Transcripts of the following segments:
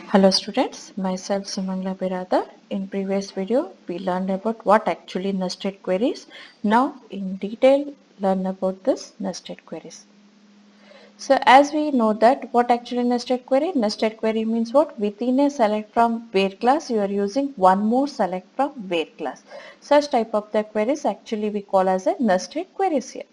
Hello students, myself Sumangla Biradar. In previous video, we learned about what actually nested queries. Now in detail, learn about this nested queries. So as we know that what actually nested query means what? Within a select from where class, you are using one more select from where class. Such type of the queries actually we call as a nested queries here.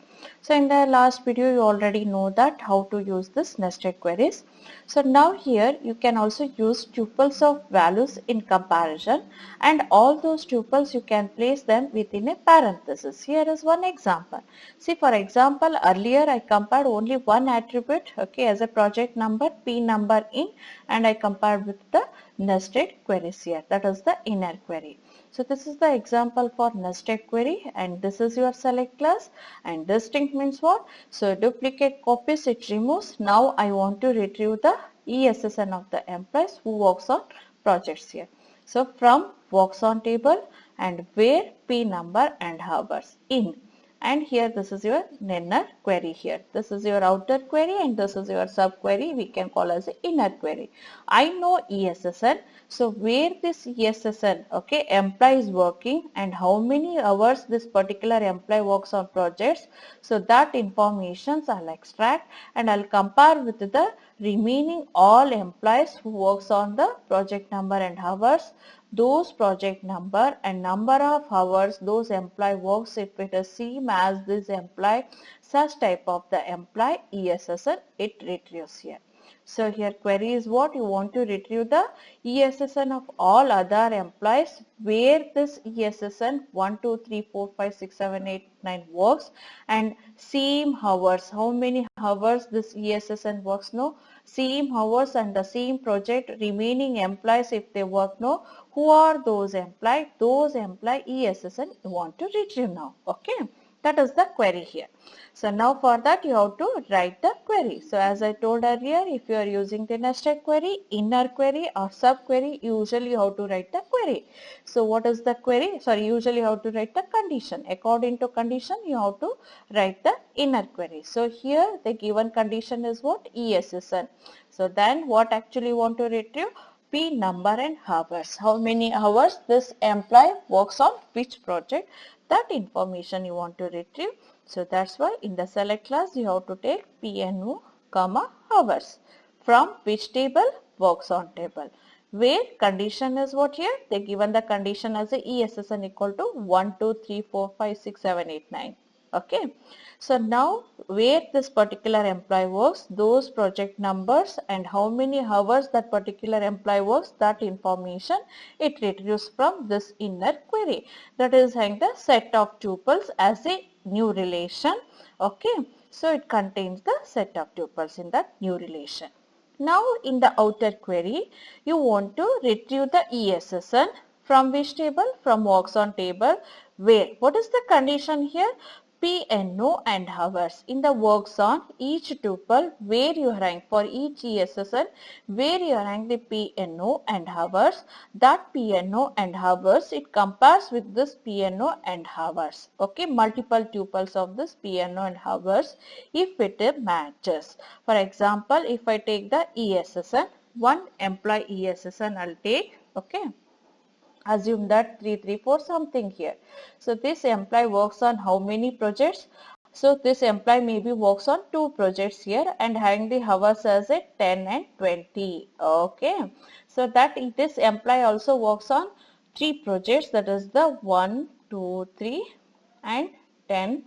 So in the last video, you already know that how to use this nested queries. So now here you can also use tuples of values in comparison, and all those tuples you can place them within a parenthesis. Here is one example. See, for example, earlier I compared only one attribute, okay, as a project number, P number in, and I compared with the nested queries here. That is the inner query. So this is the example for nested query, and this is your select class, and distinct means what? So duplicate copies it removes. Now I want to retrieve the ESSN of the employees who works on projects here. So from works on table and where P number and hours in. And here this is your inner query here. This is your outer query and this is your sub query, we can call as inner query. I know ESSN. So where this ESSN, okay, employee is working and how many hours this particular employee works on projects. So that information I'll extract and I'll compare with the remaining all employees who works on the project number and hours, those project number and number of hours those employee works, if it is same as this employee, such type of the employee ESSN it retrieves here. So here query is what? You want to retrieve the ESSN of all other employees where this ESSN 1, 2, 3, 4, 5, 6, 7, 8, 9 works, and same hours. How many hours this ESSN works? No, same hours and the same project remaining employees if they work. No, who are those employees? Those employee ESSN you want to retrieve now. Okay. That is the query here. So now for that you have to write the query. So as I told earlier, if you are using the nested query, inner query or sub query, usually you have to write the query. So what is the query? Sorry, usually you have to write the condition. According to condition, you have to write the inner query. So here the given condition is what? ESSN. So then what actually you want to retrieve? P number and hours. How many hours this employee works on which project? That information you want to retrieve. So that's why in the select class you have to take PNO, comma, hours. From which table? Works on table. Where condition is what here? They given the condition as a ESSN equal to 1, 2, 3, 4, 5, 6, 7, 8, 9. Okay. So now where this particular employee works, those project numbers and how many hours that particular employee works, that information it retrieves from this inner query. That is having the set of tuples as a new relation. Okay. So it contains the set of tuples in that new relation. Now in the outer query, you want to retrieve the ESSN from which table? From works on table. Where? What is the condition here? PNO and hours. In the works on each tuple where you rank for each ESSN, where you rank the PNO and hours, that PNO and hours it compares with this PNO and hours. Okay, multiple tuples of this PNO and hours if it matches. For example, if I take the ESSN, one employee ESSN I'll take, okay. Assume that 334 something here. So this employee works on how many projects? So this employee maybe works on 2 projects here and having the hours as a 10 and 20. Okay. So that this employee also works on 3 projects, that is the 1, 2, 3 and 10,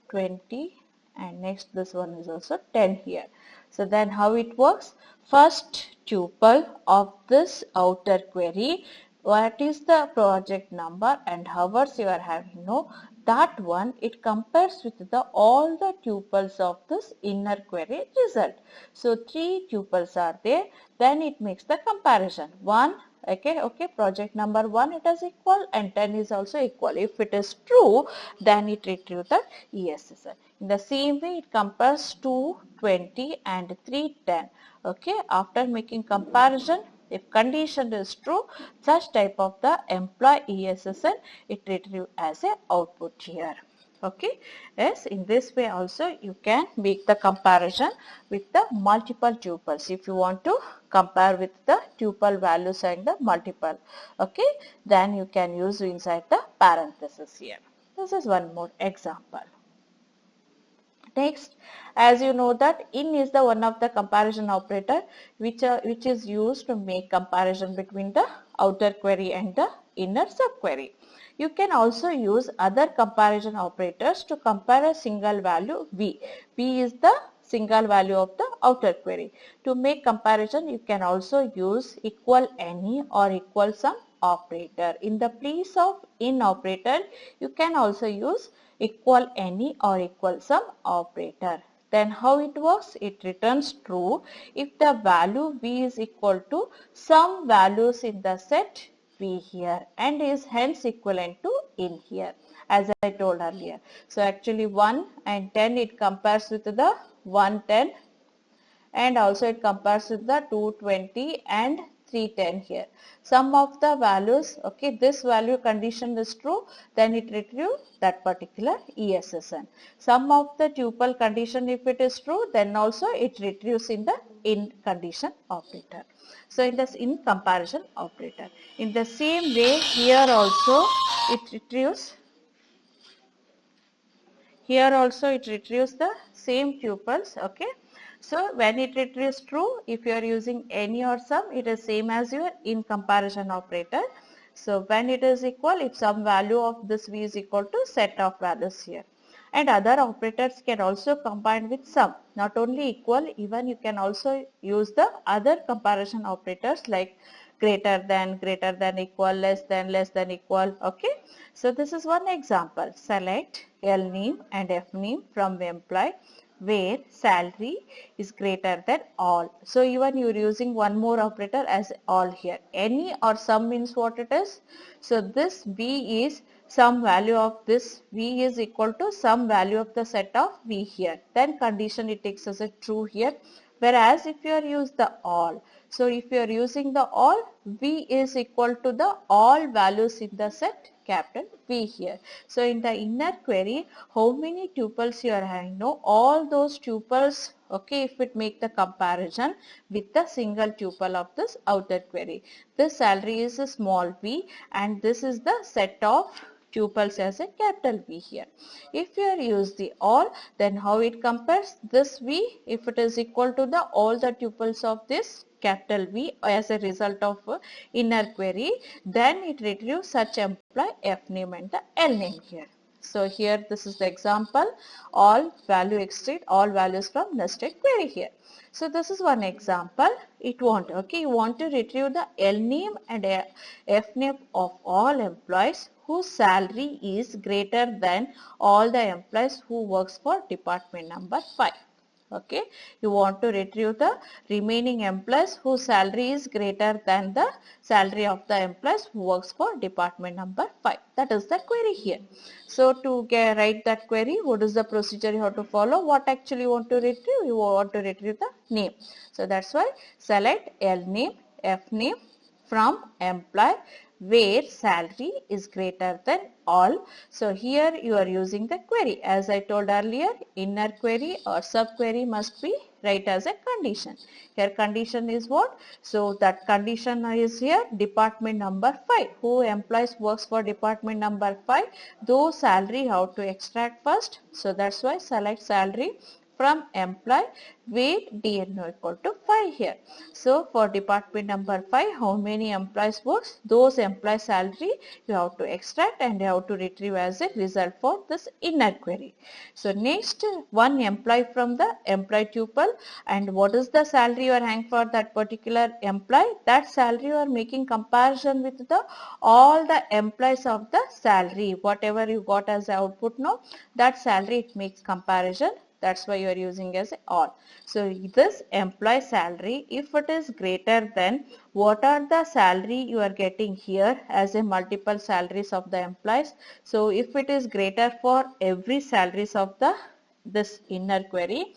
20 and next this one is also 10 here. So then how it works? First tuple of this outer query, what is the project number and hours you are having, no, that one it compares with the all the tuples of this inner query result. So 3 tuples are there, then it makes the comparison. 1, okay, project number 1 it is equal and 10 is also equal. If it is true, then it retrieves the ESSN. In the same way it compares 2, 20 and 3, 10. Okay, after making comparison, if condition is true, such type of the employee ESSN it retrieve as a output here. Okay, yes, in this way also you can make the comparison with the multiple tuples if you want to compare with the tuple values and the multiple. Okay, then you can use inside the parenthesis here. This is one more example. Next, as you know that in is the one of the comparison operator which is used to make comparison between the outer query and the inner subquery. You can also use other comparison operators to compare a single value v. V is the single value of the outer query. To make comparison, you can also use equal any or equal some operator. In the place of in operator, you can also use equal any or equal some operator. Then how it works? It returns true if the value v is equal to some values in the set v here and is hence equivalent to in here as I told earlier. So actually 1 and 10 it compares with the 110 and also it compares with the 220 and 310 here. Sum of the values, okay, this value condition is true, then it retrieves that particular ESSN. Sum of the tuple condition if it is true, then also it retrieves in the in condition operator. So in this in comparison operator. In the same way here also it retrieves. Here also it retrieves the same tuples, okay. So when it retrieves true, if you are using any or some, it is same as your in comparison operator. So when it is equal, if some value of this v is equal to set of values here. And other operators can also combine with some, not only equal, even you can also use the other comparison operators like greater than equal, less than equal, okay. So this is one example. Select L name and F name from employee where salary is greater than all. So even you are using one more operator as all here. Any or some means what it is. So this v is some value of this v is equal to some value of the set of v here. Then condition it takes as a true here. Whereas if you are use the all, so if you are using the all, v is equal to the all values in the set capital V here. So in the inner query, how many tuples you are having? No, all those tuples, okay, if it make the comparison with the single tuple of this outer query. This salary is a small v and this is the set of tuples as a capital V here. If you are use the all, then how it compares this V, if it is equal to the all the tuples of this capital V as a result of inner query, then it retrieves such employee F name and the L name here. So here this is the example, all value exceed all values from nested query here. So this is one example. It want, okay, you want to retrieve the L name and F name of all employees whose salary is greater than all the employees who works for department number 5. Okay, you want to retrieve the remaining employees whose salary is greater than the salary of the employees who works for department number 5. That is the query here. So to write that query, what is the procedure you have to follow? What actually you want to retrieve? You want to retrieve the name. So that's why select L name, F name from employee where salary is greater than all. So here you are using the query. As I told earlier, inner query or subquery must be write as a condition. Here condition is what? So that condition is here department number 5. Who employees works for department number 5? Those salary how to extract first. So that's why select salary from employee where DNO equal to 5 here. So for department number 5, how many employees works? Those employee salary you have to extract and you have to retrieve as a result for this inner query. So next one employee from the employee tuple, and what is the salary you are having for that particular employee? That salary you are making comparison with the all the employees of the salary. Whatever you got as output now, that salary it makes comparison. That's why you are using as all. So this employee salary, if it is greater than what are the salary you are getting here as a multiple salaries of the employees. So if it is greater for every salaries of the this inner query,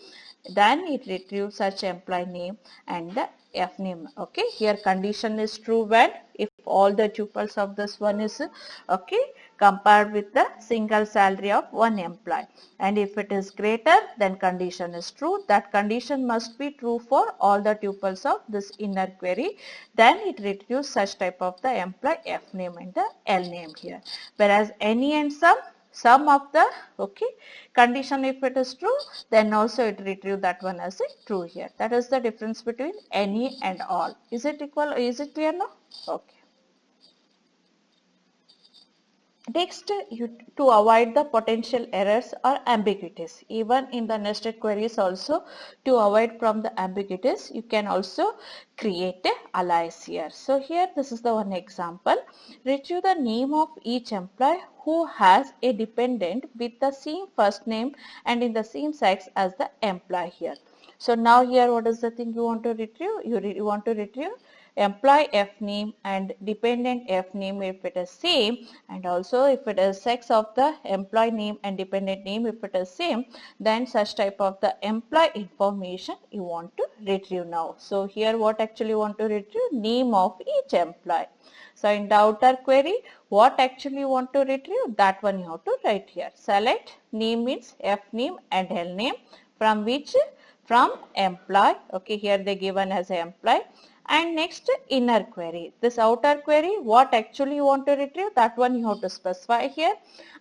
then it retrieves such employee name and the F name. Okay, here condition is true when if all the tuples of this one is okay compared with the single salary of one employee, and if it is greater then condition is true. That condition must be true for all the tuples of this inner query, then it retrieves such type of the employee F name and the L name here. Whereas any and some of the okay condition if it is true, then also it retrieve that one as a true here. That is the difference between any and all. Is it equal? Is it clear now? Okay. Next, to avoid the potential errors or ambiguities, even in the nested queries also, to avoid from the ambiguities, you can also create a alias here. So here this is the one example. Retrieve the name of each employee who has a dependent with the same first name and in the same sex as the employee here. So now here what is the thing you want to retrieve? You want to retrieve employee F name and dependent F name if it is same, and also if it is sex of the employee name and dependent name if it is same, then such type of the employee information you want to retrieve now. So here what actually you want to retrieve? Name of each employee. So in the outer query, what actually you want to retrieve? That one you have to write here. Select name means F name and L name from which? From employee. Okay, here they given as employee. And next inner query. This outer query, what actually you want to retrieve, that one you have to specify here.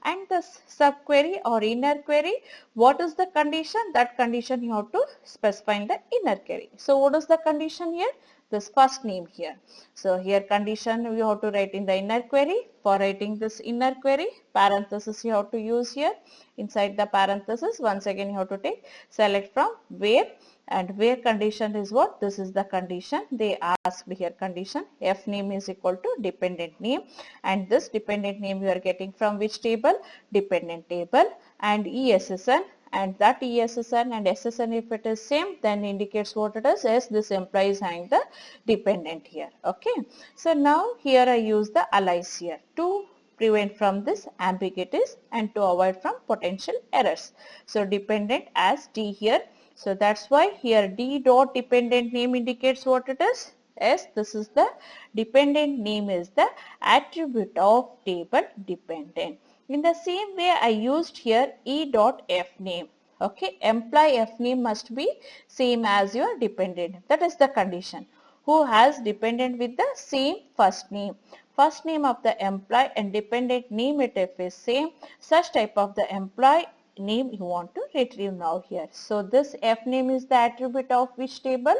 And the subquery or inner query, what is the condition? That condition you have to specify in the inner query. So what is the condition here? This first name here. So here condition you have to write in the inner query. For writing this inner query, parenthesis you have to use here. Inside the parenthesis, once again you have to take select from where, and where condition is what? This is the condition. They asked here condition F name is equal to dependent name, and this dependent name you are getting from which table? Dependent table, and ESSN, and that ESSN and SSN if it is same then indicates what it is. Yes, this employee is having the dependent here. Okay, so now here I use the alias here to prevent from this ambiguities and to avoid from potential errors. So dependent as D here. So that's why here D dot dependent name indicates what it is. Yes, this is the dependent name is the attribute of table dependent. In the same way I used here E dot F name. Okay, employee F name must be same as your dependent. That is the condition. Who has dependent with the same first name. First name of the employee and dependent name it if is same, such type of the employee name you want to retrieve now here. So this F name is the attribute of which table?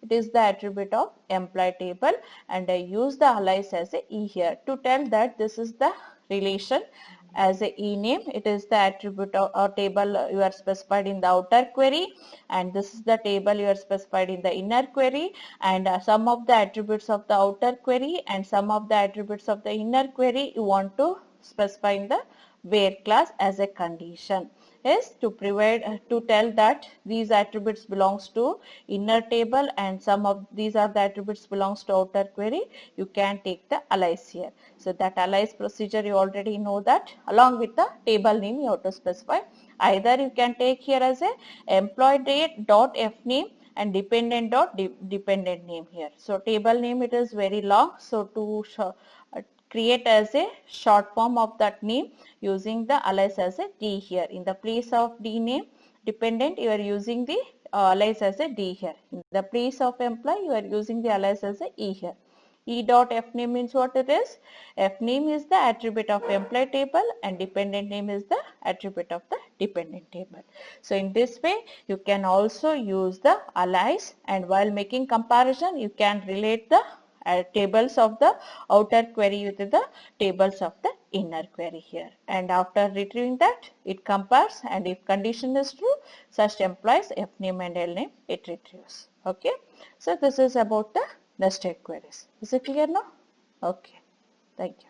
It is the attribute of employee table, and I use the alias as a E here to tell that this is the relation as a E name. It is the attribute or table you are specified in the outer query, and this is the table you are specified in the inner query, and some of the attributes of the outer query and some of the attributes of the inner query you want to specify in the where class as a condition. Is to provide to tell that these attributes belongs to inner table and some of these are the attributes belongs to outer query, you can take the alias here. So that alias procedure you already know that. Along with the table name you have to specify. Either you can take here as a employee date dot F name and dependent dot dependent name here. So table name it is very long, so to create as a short form of that name using the alias as a D here. In the place of D name dependent you are using the alias as a D here. In the place of employee you are using the alias as a E here. E dot F name means what it is? F name is the attribute of employee table and dependent name is the attribute of the dependent table. So in this way you can also use the alias, and while making comparison you can relate the tables of the outer query with the tables of the inner query here, and after retrieving that it compares, and if condition is true such employees F name and L name it retrieves. Okay, so this is about the nested queries. Is it clear now? Okay, thank you.